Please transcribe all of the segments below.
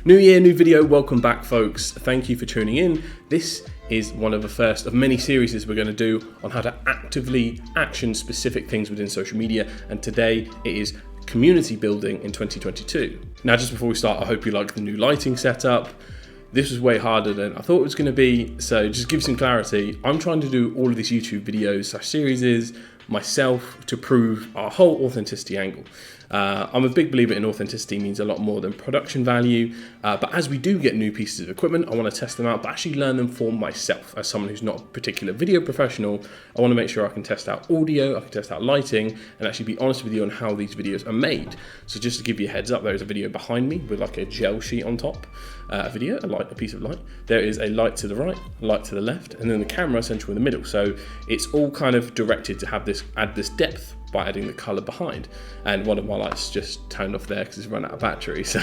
New year, new video. Welcome back, folks. Thank you for tuning in. This is one of the first of many series we're going to do on how to actively action specific things within social media. And today it is community building in 2022. Now, just before we start, I hope you like the new lighting setup. This was way harder than I thought it was going to be. So just give some clarity. I'm trying to do all of these YouTube videos, series myself to prove our whole authenticity angle. I'm a big believer in authenticity means a lot more than production value, but as we do get new pieces of equipment, I want to test them out, but actually learn them for myself. As someone who's not a particular video professional, I want to make sure I can test out audio, I can test out lighting, and actually be honest with you on how these videos are made. So just to give you a heads up, there is a video behind me with like a gel sheet on top, a piece of light. There is a light to the right, a light to the left, and then the camera central in the middle. So it's all kind of directed to have add this depth by adding the color behind. And one of my lights just turned off there because it's run out of battery. So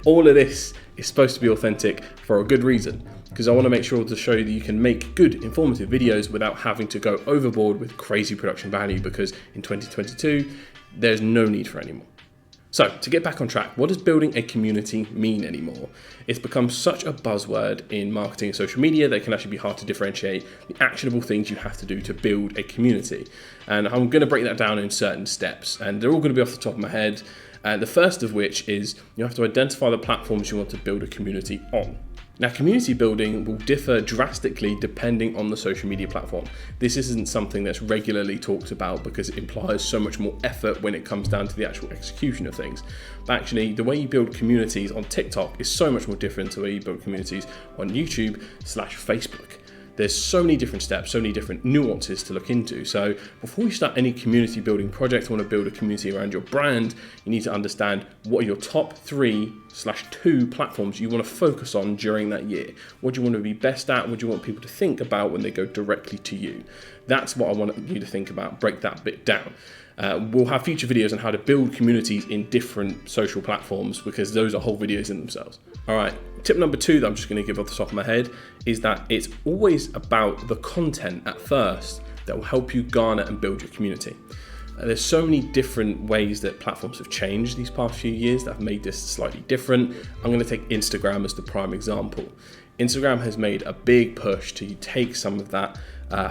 all of this is supposed to be authentic for a good reason, because I want to make sure to show you that you can make good, informative videos without having to go overboard with crazy production value, because in 2022, there's no need for any more. So to get back on track, what does building a community mean anymore? It's become such a buzzword in marketing and social media that it can actually be hard to differentiate the actionable things you have to do to build a community. And I'm going to break that down in certain steps, and they're all going to be off the top of my head. The first of which is you have to identify the platforms you want to build a community on. Now, community building will differ drastically depending on the social media platform. This isn't something that's regularly talked about because it implies so much more effort when it comes down to the actual execution of things. But actually, the way you build communities on TikTok is so much more different to the way you build communities on YouTube/Facebook. There's so many different steps, so many different nuances to look into. So before you start any community building project, want to build a community around your brand, you need to understand what are your top 3/2 platforms you want to focus on during that year. What do you want to be best at? What do you want people to think about when they go directly to you? That's what I want you to think about. Break that bit down. We'll have future videos on how to build communities in different social platforms, because those are whole videos in themselves. All right, tip number 2 that I'm just going to give off the top of my head is that it's always about the content at first that will help you garner and build your community. There's so many different ways that platforms have changed these past few years that have made this slightly different. I'm going to take Instagram as the prime example. Instagram has made a big push to take some of that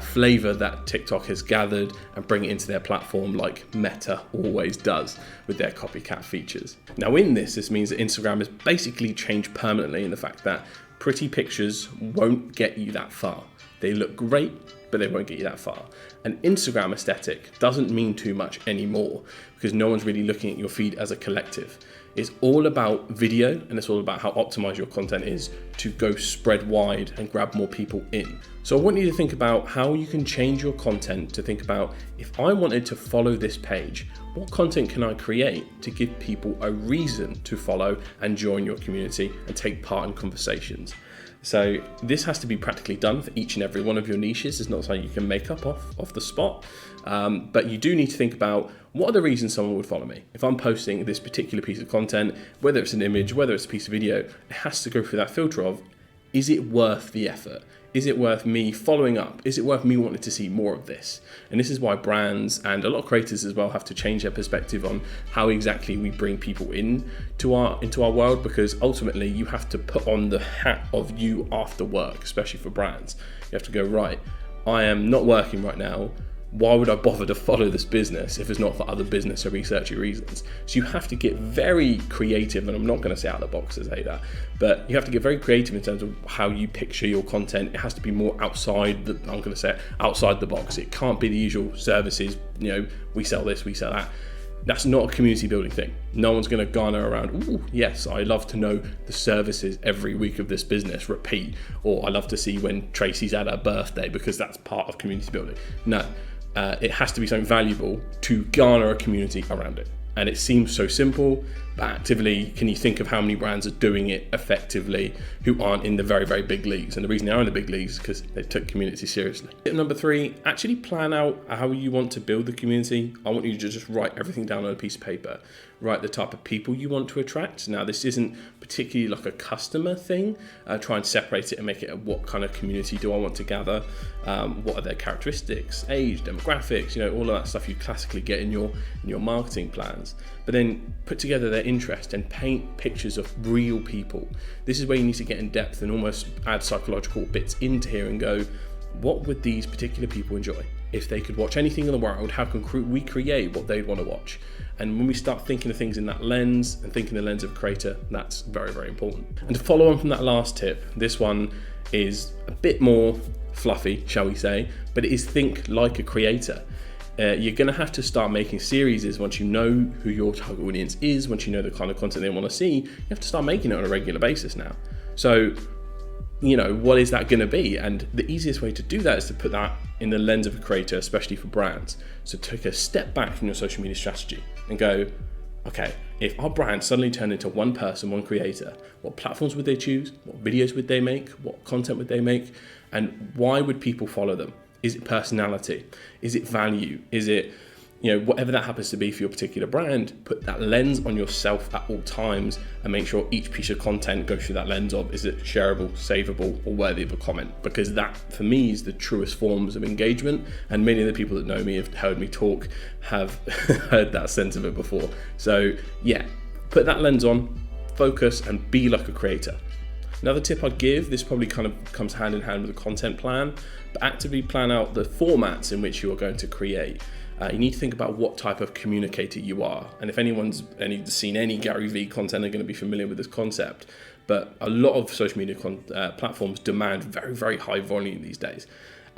flavor that TikTok has gathered and bring it into their platform, like Meta always does with their copycat features. Now in this means that Instagram has basically changed permanently in the fact that pretty pictures won't get you that far. They look great, but they won't get you that far. An Instagram aesthetic doesn't mean too much anymore because no one's really looking at your feed as a collective. It's all about video, and it's all about how optimized your content is to go spread wide and grab more people in. So I want you to think about how you can change your content to think about, if I wanted to follow this page, what content can I create to give people a reason to follow and join your community and take part in conversations? So this has to be practically done for each and every one of your niches. It's not something you can make up off the spot, but you do need to think about, what are the reasons someone would follow me? If I'm posting this particular piece of content, whether it's an image, whether it's a piece of video, it has to go through that filter of, is it worth the effort? Is it worth me following up? Is it worth me wanting to see more of this? And this is why brands and a lot of creators as well have to change their perspective on how exactly we bring people into our world, because ultimately you have to put on the hat of you after work, especially for brands. You have to go, right, I am not working right now. Why would I bother to follow this business if it's not for other business or researchy reasons? So you have to get very creative, and I'm not going to say out of the box to say that, but you have to get very creative in terms of how you picture your content. It has to be more outside the box. It can't be the usual services, we sell this, we sell that. That's not a community building thing. No one's going to garner around, ooh, yes, I love to know the services every week of this business, repeat, or I love to see when Tracy's at her birthday because that's part of community building. No. It has to be something valuable to garner a community around it. And it seems so simple, but actively, can you think of how many brands are doing it effectively who aren't in the very, very big leagues? And the reason they are in the big leagues is because they took community seriously. Tip number 3, actually plan out how you want to build the community. I want you to just write everything down on a piece of paper. Write the type of people you want to attract. Now, this isn't particularly like a customer thing. Try and separate it and make it a, what kind of community do I want to gather? What are their characteristics, age, demographics, all of that stuff you classically get in your marketing plans. But then put together their interest and paint pictures of real people. This is where you need to get in depth and almost add psychological bits into here and go, what would these particular people enjoy? If they could watch anything in the world, how can we create what they'd want to watch? And when we start thinking of things in that lens and thinking the lens of a creator, that's very, very important. And to follow on from that last tip, this one is a bit more fluffy, shall we say, but it is think like a creator. You're going to have to start making series once you know who your target audience is, once you know the kind of content they want to see. You have to start making it on a regular basis now. So, what is that going to be? And the easiest way to do that is to put that in the lens of a creator, especially for brands. So take a step back from your social media strategy and go, okay, if our brand suddenly turned into one person, one creator, what platforms would they choose? What videos would they make? What content would they make? And why would people follow them? Is it personality? Is it value? Is it, whatever that happens to be for your particular brand? Put that lens on yourself at all times and make sure each piece of content goes through that lens of, is it shareable, savable, or worthy of a comment? Because that, for me, is the truest forms of engagement. And many of the people that know me, have heard me talk, have heard that sense of it before. So yeah, put that lens on, focus, and be like a creator. Another tip I'd give, this probably kind of comes hand in hand with a content plan, but actively plan out the formats in which you are going to create. You need to think about what type of communicator you are. And if anyone's seen any Gary Vee content, they're going to be familiar with this concept. But a lot of social media platforms demand very, very high volume these days.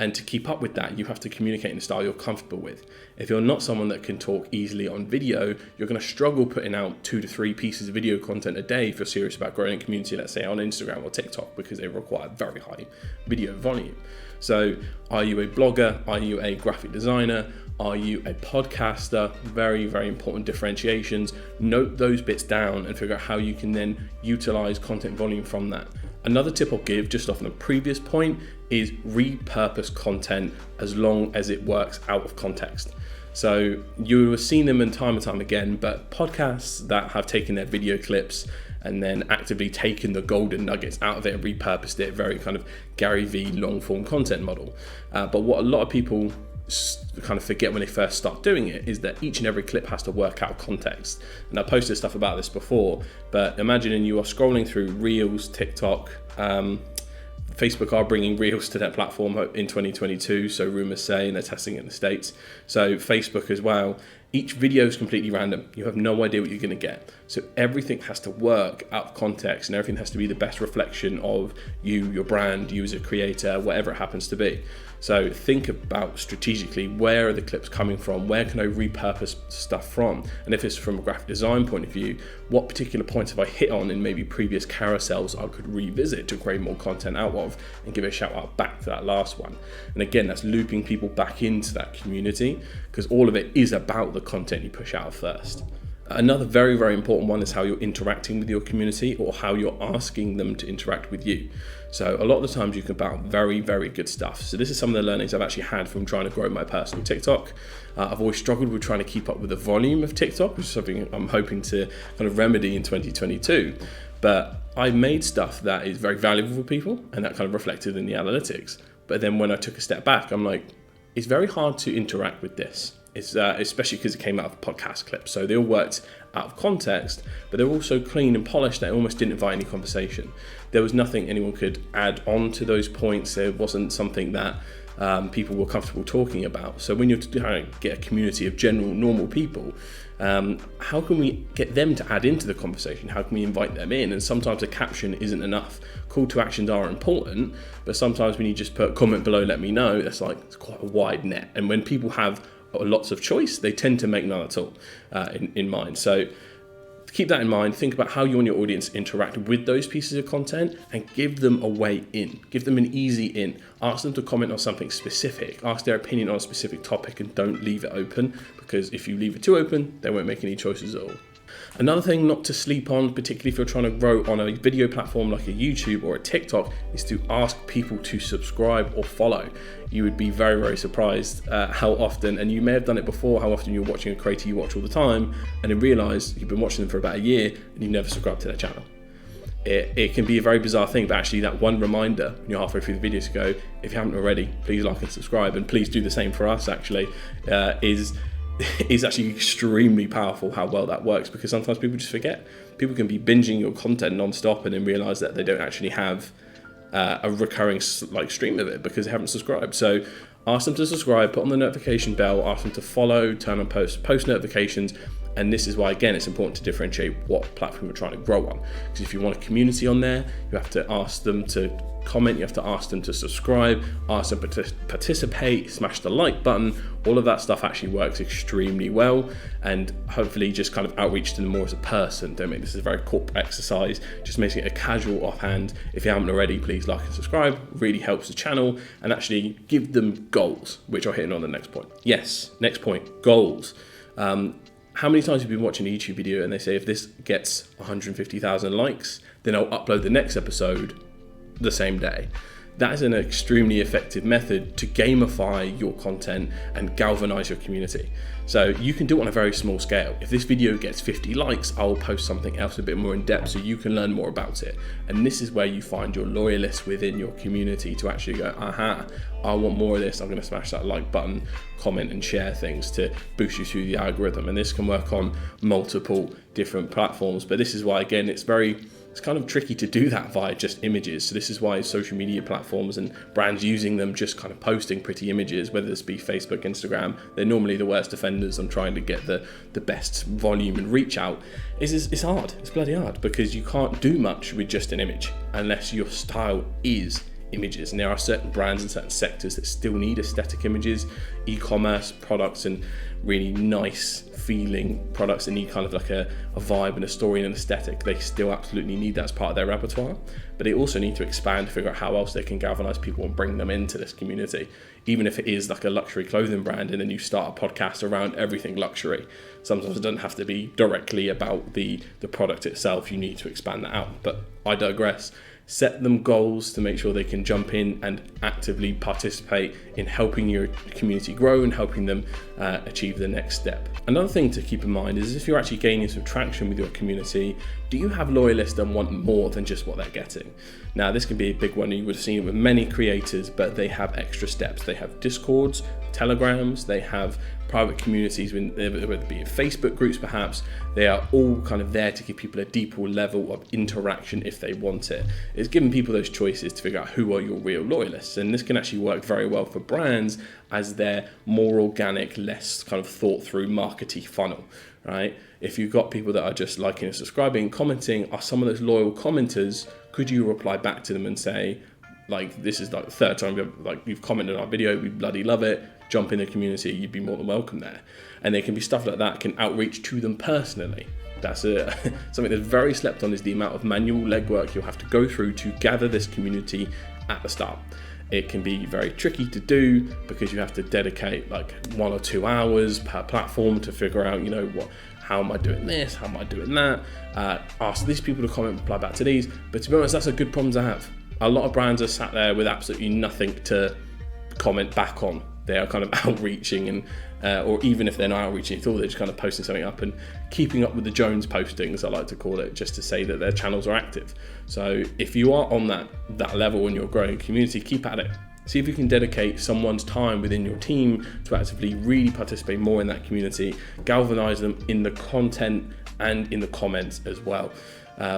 And to keep up with that, you have to communicate in a style you're comfortable with. If you're not someone that can talk easily on video, you're going to struggle putting out 2 to 3 pieces of video content a day if you're serious about growing a community, let's say on Instagram or TikTok, because they require very high video volume. So are you a blogger? Are you a graphic designer? Are you a podcaster? Very, very important differentiations. Note those bits down and figure out how you can then utilize content volume from that. Another tip I'll give, just off on a previous point, is repurpose content as long as it works out of context. So you have seen them and time again, but podcasts that have taken their video clips and then actively taken the golden nuggets out of it and repurposed it, very kind of Gary Vee long form content model. But what a lot of people kind of forget when they first start doing it is that each and every clip has to work out context. And I posted stuff about this before, but imagining you are scrolling through Reels, TikTok, Facebook are bringing Reels to their platform in 2022, so rumors say, and they're testing it in the States. So Facebook as well. Each video is completely random. You have no idea what you're going to get. So everything has to work out of context, and everything has to be the best reflection of you, your brand, you as a creator, whatever it happens to be. So think about strategically, where are the clips coming from? Where can I repurpose stuff from? And if it's from a graphic design point of view, what particular points have I hit on in maybe previous carousels I could revisit to create more content out of and give a shout out back to that last one? And again, that's looping people back into that community, because all of it is about the content you push out first. Another very, very important one is how you're interacting with your community, or how you're asking them to interact with you. So a lot of the times you can put out very, very good stuff. So this is some of the learnings I've actually had from trying to grow my personal TikTok. I've always struggled with trying to keep up with the volume of TikTok, which is something I'm hoping to kind of remedy in 2022. But I made stuff that is very valuable for people, and that kind of reflected in the analytics. But then when I took a step back, I'm like, it's very hard to interact with this. It's especially because it came out of podcast clips. So they all worked out of context, but they're also clean and polished. They almost didn't invite any conversation. There was nothing anyone could add on to those points. There wasn't something that people were comfortable talking about. So when you're trying to get a community of general, normal people, how can we get them to add into the conversation? How can we invite them in? And sometimes a caption isn't enough. Call to actions are important, but sometimes when you just put comment below, let me know, it's quite a wide net. And when people have lots of choice, they tend to make none at all in mind. So keep that in mind. Think about how you and your audience interact with those pieces of content, and give them a way in. Give them an easy in. Ask them to comment on something specific. Ask their opinion on a specific topic, and don't leave it open, because if you leave it too open, they won't make any choices at all. Another thing not to sleep on, particularly if you're trying to grow on a video platform like a YouTube or a TikTok, is to ask people to subscribe or follow. You would be very, very surprised how often, and you may have done it before, how often you're watching a creator you watch all the time and then realise you've been watching them for about a year and you've never subscribed to their channel. It can be a very bizarre thing, but actually that one reminder when you're halfway through the video to go, if you haven't already, please like and subscribe, and please do the same for us actually, is is actually extremely powerful how well that works, because sometimes people just forget. People can be binging your content non-stop and then realize that they don't actually have a recurring stream of it because they haven't subscribed. So ask them to subscribe, put on the notification bell, ask them to follow, turn on post notifications. And this is why, again, it's important to differentiate what platform you're trying to grow on. Because if you want a community on there, you have to ask them to comment, you have to ask them to subscribe, ask them to participate, smash the like button. All of that stuff actually works extremely well, and hopefully just kind of outreach to them more as a person. Don't make this a very corporate exercise, just making it a casual offhand. If you haven't already, please like and subscribe. Really helps the channel, and actually give them goals, which I'll hit on the next point. Yes, next point, goals. How many times have you been watching a YouTube video and they say, if this gets 150,000 likes, then I'll upload the next episode the same day? That is an extremely effective method to gamify your content and galvanize your community. So you can do it on a very small scale. If this video gets 50 likes, I'll post something else a bit more in depth so you can learn more about it. And this is where you find your loyalists within your community to actually go, aha, I want more of this. I'm going to smash that like button, comment and share things to boost you through the algorithm. And this can work on multiple different platforms. But this is why, again, it's kind of tricky to do that via just images. So this is why social media platforms and brands using them, just kind of posting pretty images, whether this be Facebook, Instagram, they're normally the worst offenders on trying to get the best volume and reach out. It's hard, it's bloody hard, because you can't do much with just an image unless your style is images. And there are certain brands and certain sectors that still need aesthetic images, e-commerce products and really nice feeling products that need kind of like a vibe and a story and an aesthetic. They still absolutely need that as part of their repertoire, but they also need to expand to figure out how else they can galvanize people and bring them into this community. Even if it is like a luxury clothing brand and then you start a podcast around everything luxury, sometimes it doesn't have to be directly about the product itself. You need to expand that out, but I digress. Set them goals to make sure they can jump in and actively participate in helping your community grow and helping them achieve the next step. Another thing to keep in mind is if you're actually gaining some traction with your community, do you have loyalists that want more than just what they're getting? Now, this can be a big one. You would have seen it with many creators, but they have extra steps. They have Discords, Telegrams, they have private communities, whether it be Facebook groups perhaps. They are all kind of there to give people a deeper level of interaction if they want it. It's giving people those choices to figure out who are your real loyalists. And this can actually work very well for brands as their more organic, less kind of thought through markety funnel, right? If you've got people that are just liking and subscribing, commenting, are some of those loyal commenters, could you reply back to them and say, like, this is like the third time you've commented on our video, we bloody love it, jump in the community, you'd be more than welcome there. And there can be stuff like that can outreach to them personally. That's something that's very slept on, is the amount of manual legwork you'll have to go through to gather this community at the start. It can be very tricky to do because you have to dedicate like 1 or 2 hours per platform to figure out, how am I doing this? How am I doing that? Ask these people to comment, reply back to these. But to be honest, that's a good problem to have. A lot of brands are sat there with absolutely nothing to comment back on. They are kind of outreaching and or even if they're not outreaching at all, they're just kind of posting something up and keeping up with the Jones postings, I like to call it, just to say that their channels are active. So if you are on that level and you're growing a community, keep at it. See if you can dedicate someone's time within your team to actively really participate more in that community, galvanize them in the content and in the comments as well.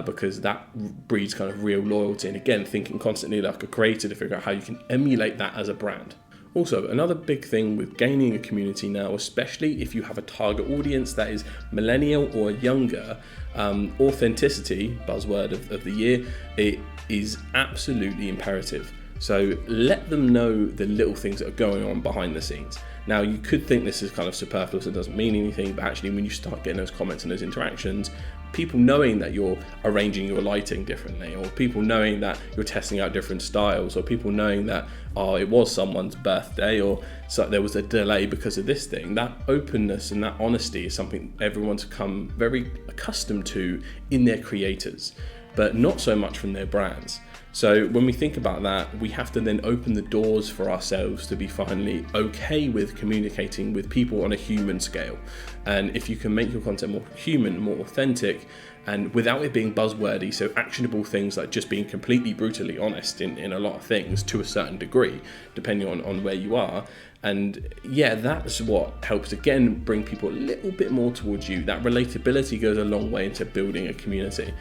Because that breeds kind of real loyalty. And again, thinking constantly like a creator to figure out how you can emulate that as a brand. Also, another big thing with gaining a community now, especially if you have a target audience that is millennial or younger, authenticity, buzzword of the year, it is absolutely imperative. So let them know the little things that are going on behind the scenes. Now, you could think this is kind of superfluous and doesn't mean anything, but actually when you start getting those comments and those interactions, people knowing that you're arranging your lighting differently, or people knowing that you're testing out different styles, or people knowing that, it was someone's birthday, or so there was a delay because of this thing, that openness and that honesty is something everyone's become very accustomed to in their creators, but not so much from their brands. So when we think about that, we have to then open the doors for ourselves to be finally okay with communicating with people on a human scale. And if you can make your content more human, more authentic, and without it being buzzwordy, so actionable things like just being completely brutally honest in a lot of things to a certain degree, depending on where you are. And yeah, that's what helps again bring people a little bit more towards you. That relatability goes a long way into building a community.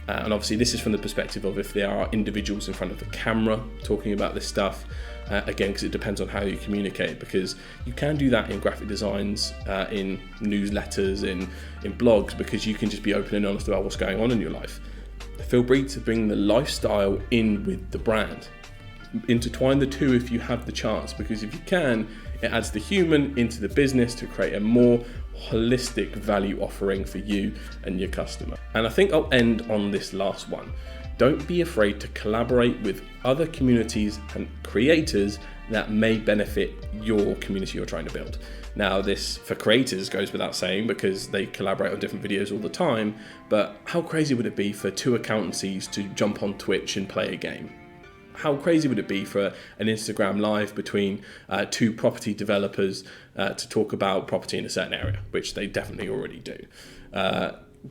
And obviously this is from the perspective of if there are individuals in front of the camera talking about this stuff, again, because it depends on how you communicate, because you can do that in graphic designs, in newsletters, in blogs, because you can just be open and honest about what's going on in your life. Feel free to bring the lifestyle in with the brand. Intertwine the two if you have the chance, because if you can, it adds the human into the business to create a more holistic value offering for you and your customer. And I think I'll end on this last one. Don't be afraid to collaborate with other communities and creators that may benefit your community you're trying to build. Now, this for creators goes without saying because they collaborate on different videos all the time, but how crazy would it be for two accountancies to jump on Twitch and play a game? How crazy would it be for an Instagram live between two property developers to talk about property in a certain area, which they definitely already do.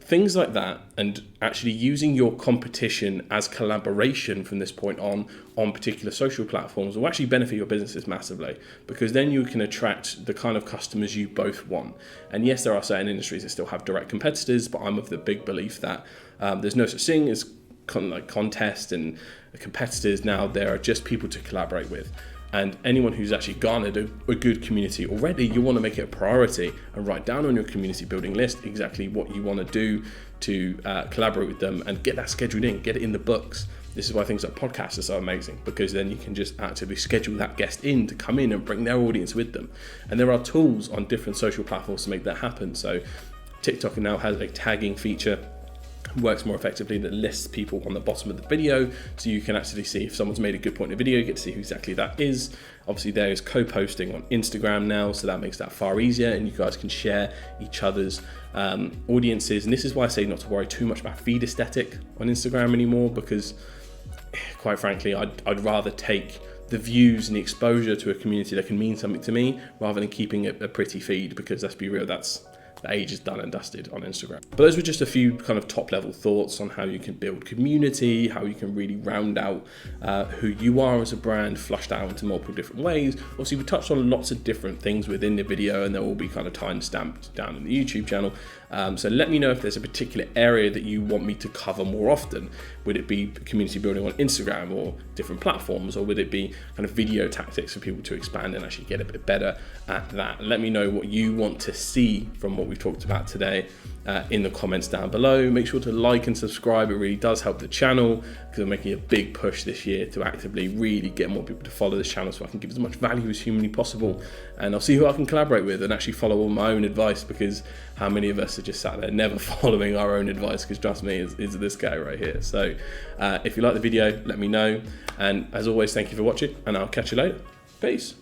Things like that, and actually using your competition as collaboration from this point on particular social platforms will actually benefit your businesses massively, because then you can attract the kind of customers you both want. And yes, there are certain industries that still have direct competitors, but I'm of the big belief that there's no such thing as contest and competitors. Now there are just people to collaborate with, and anyone who's actually garnered a good community already, you want to make it a priority and write down on your community building list exactly what you want to do to collaborate with them and get that scheduled in, get it in the books. This is why things like podcasts are so amazing, because then you can just actively schedule that guest in to come in and bring their audience with them. And there are tools on different social platforms to make that happen. So TikTok now has a tagging feature, works more effectively, that lists people on the bottom of the video, so you can actually see if someone's made a good point in the video, you get to see who exactly that is. Obviously there is co-posting on Instagram now, so that makes that far easier, and you guys can share each other's audiences. And this is why I say not to worry too much about feed aesthetic on Instagram anymore, because quite frankly I'd rather take the views and the exposure to a community that can mean something to me, rather than keeping it a pretty feed, because let's be real, the age is done and dusted on Instagram. But those were just a few kind of top level thoughts on how you can build community, how you can really round out who you are as a brand, flushed out into multiple different ways. Obviously, we touched on lots of different things within the video, and they'll all be kind of time stamped down in the YouTube channel. So let me know if there's a particular area that you want me to cover more often. Would it be community building on Instagram or different platforms, or would it be kind of video tactics for people to expand and actually get a bit better at that? Let me know what you want to see from what we've talked about today in the comments down below. Make sure to like and subscribe. It really does help the channel, because I'm making a big push this year to actively really get more people to follow this channel so I can give as much value as humanly possible. And I'll see who I can collaborate with and actually follow all my own advice, because how many of us are just sat there never following our own advice, because trust me, is this guy right here. So if you like the video, let me know. And as always, thank you for watching, and I'll catch you later. Peace.